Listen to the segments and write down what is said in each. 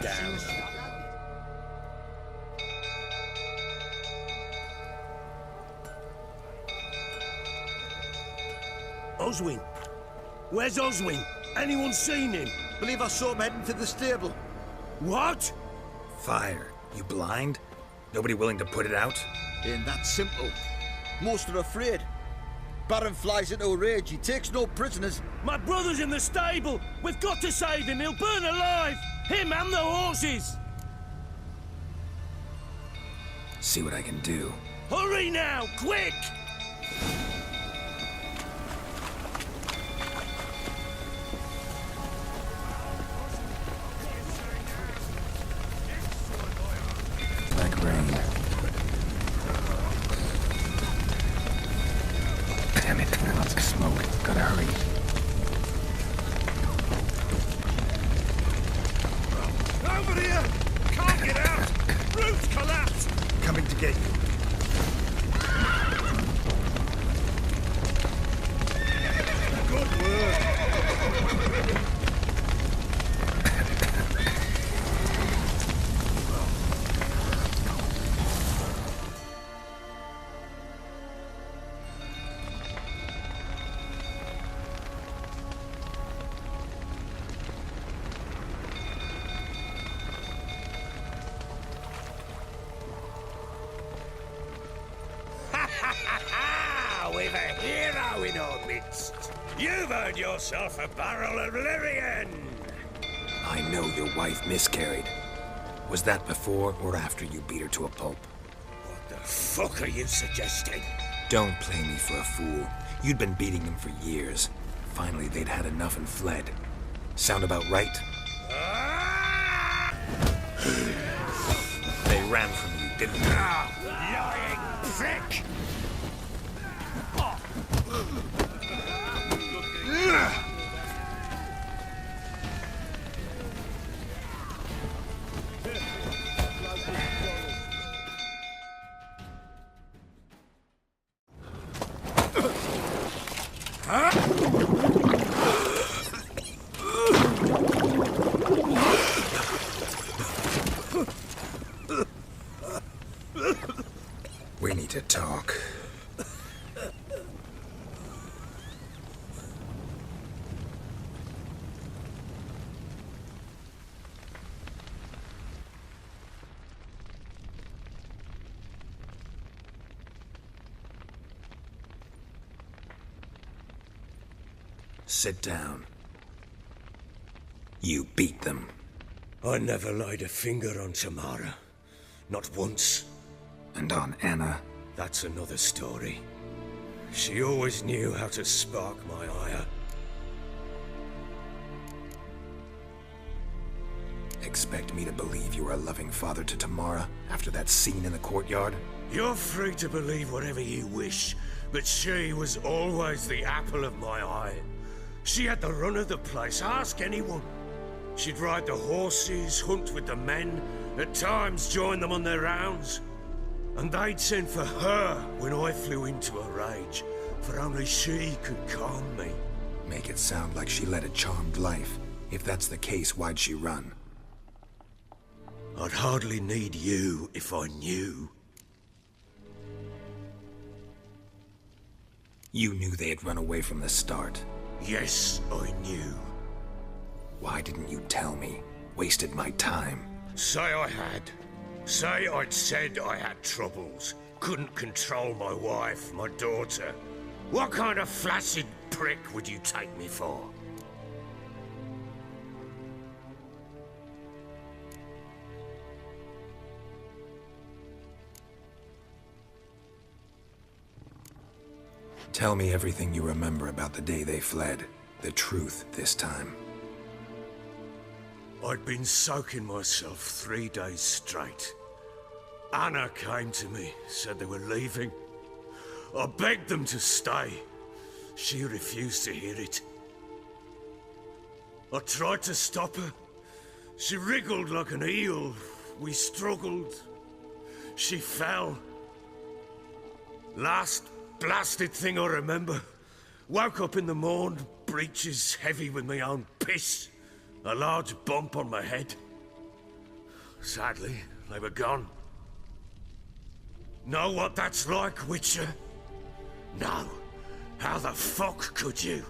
down. Oswin? Where's Oswin? Anyone seen him? Believe I saw him heading to the stable. What? Fire. You blind? Nobody willing to put it out? Ain't that simple. Most are afraid. Baron flies into a rage. He takes no prisoners. My brother's in the stable. We've got to save him. He'll burn alive. Him and the horses. See what I can do. Hurry now, quick! Like rain. Damn it, lots of smoke. Gotta hurry. Over here! Can't get out! Roof's collapsed! Coming to get you. Good work! We've a hero in our midst. You've earned yourself a barrel of Lyrian. I know your wife miscarried. Was that before or after you beat her to a pulp? What the fuck are you suggesting? Don't play me for a fool. You'd been beating them for years. Finally, they'd had enough and fled. Sound about right? Ah! They ran from you, didn't they? Lying prick! We need to talk. Sit down. You beat them. I never laid a finger on Tamara. Not once. And on Anna. That's another story. She always knew how to spark my ire. Expect me to believe you were a loving father to Tamara after that scene in the courtyard? You're free to believe whatever you wish, but she was always the apple of my eye. She had the run of the place, ask anyone. She'd ride the horses, hunt with the men, at times join them on their rounds. And they'd send for her when I flew into a rage, for only she could calm me. Make it sound like she led a charmed life. If that's the case, why'd she run? I'd hardly need you if I knew. You knew they had run away from the start. Yes, I knew. Why didn't you tell me? Wasted my time. Say I had. Say I'd said I had troubles. Couldn't control my wife, my daughter. What kind of flaccid prick would you take me for? Tell me everything you remember about the day they fled. The truth this time. I'd been soaking myself 3 days straight. Anna came to me, said they were leaving. I begged them to stay. She refused to hear it. I tried to stop her. She wriggled like an eel. We struggled. She fell. Last blasted thing I remember. Woke up in the morn, breeches heavy with my own piss. A large bump on my head. Sadly, they were gone. Know what that's like, Witcher? No. How the fuck could you?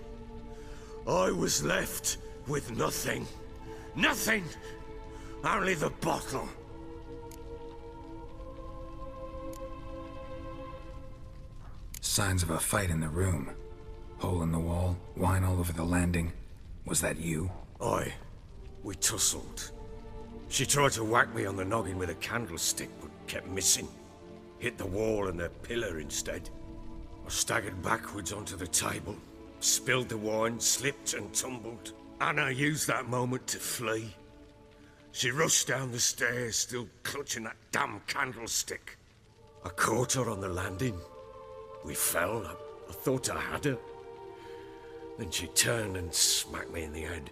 I was left with nothing. Nothing! Only the bottle. Signs of a fight in the room. Hole in the wall, wine all over the landing. Was that you? Aye. We tussled. She tried to whack me on the noggin with a candlestick, but kept missing. Hit the wall and the pillar instead. I staggered backwards onto the table, spilled the wine, slipped and tumbled. Anna used that moment to flee. She rushed down the stairs, still clutching that damn candlestick. I caught her on the landing. We fell. I thought I had her. Then she turned and smacked me in the head.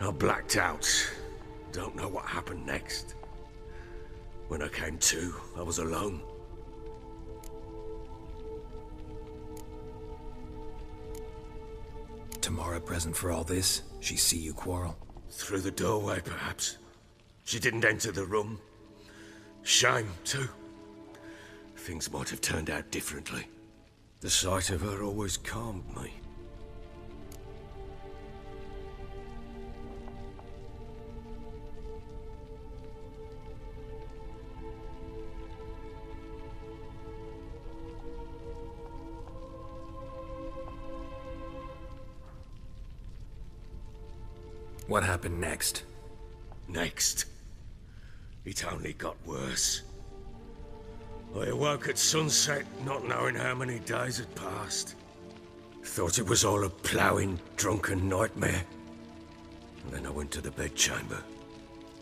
I blacked out. Don't know what happened next. When I came to, I was alone. Tamara present for all this? She see you quarrel? Through the doorway, perhaps. She didn't enter the room. Shame, too. Things might have turned out differently. The sight of her always calmed me. What happened next? Next? It only got worse. I awoke at sunset, not knowing how many days had passed. Thought it was all a ploughing, drunken nightmare. And then I went to the bedchamber,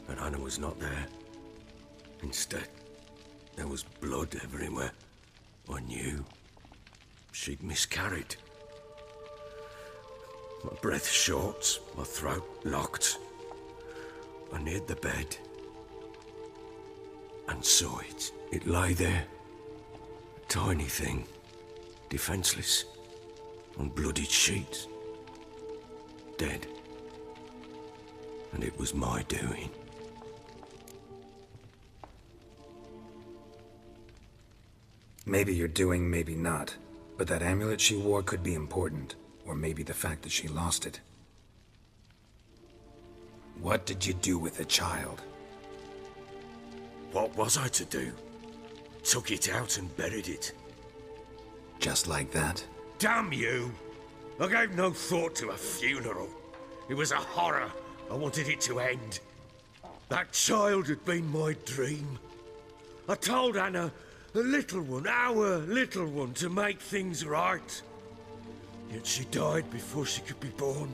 and Anna was not there. Instead, there was blood everywhere. I knew she'd miscarried. My breath short, my throat locked. I neared the bed and saw it. It lay there, a tiny thing, defenseless, on bloodied sheets, dead. And it was my doing. Maybe you're doing, maybe not. But that amulet she wore could be important. Or maybe the fact that she lost it. What did you do with the child? What was I to do? Took it out and buried it. Just like that? Damn you! I gave no thought to a funeral. It was a horror. I wanted it to end. That child had been my dream. I told Anna, the little one, our little one, to make things right. Yet she died before she could be born.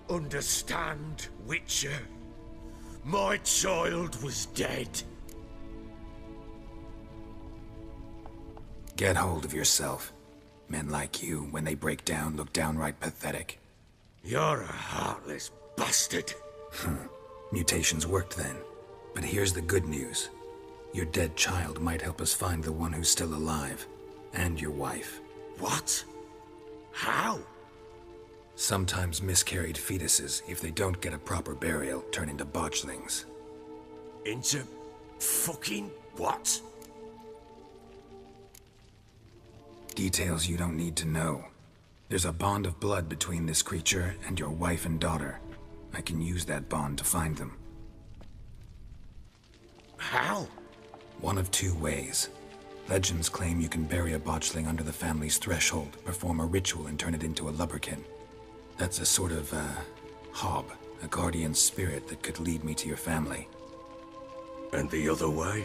Understand, Witcher? My child was dead. Get hold of yourself. Men like you, when they break down, look downright pathetic. You're a heartless bastard. Mutations worked then. But here's the good news. Your dead child might help us find the one who's still alive. And your wife. What? How? Sometimes miscarried fetuses, if they don't get a proper burial, turn into botchlings. Into fucking what? Details you don't need to know. There's a bond of blood between this creature and your wife and daughter. I can use that bond to find them. How? One of two ways. Legends claim you can bury a botchling under the family's threshold, perform a ritual and turn it into a lubberkin. That's a sort of, hob, a guardian spirit that could lead me to your family. And the other way?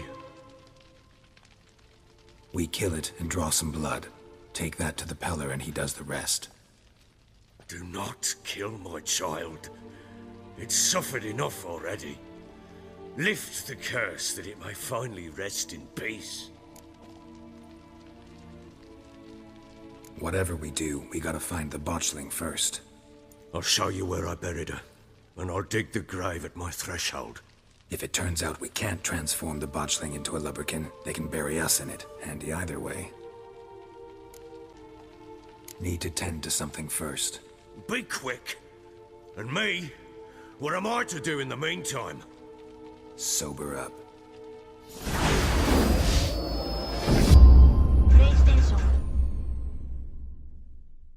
We kill it and draw some blood. Take that to the Peller and he does the rest. Do not kill my child. It's suffered enough already. Lift the curse that it may finally rest in peace. Whatever we do, we gotta find the botchling first. I'll show you where I buried her, and I'll dig the grave at my threshold. If it turns out we can't transform the botchling into a lubberkin, they can bury us in it. Handy either way. Need to tend to something first. Be quick. And me? What am I to do in the meantime? Sober up.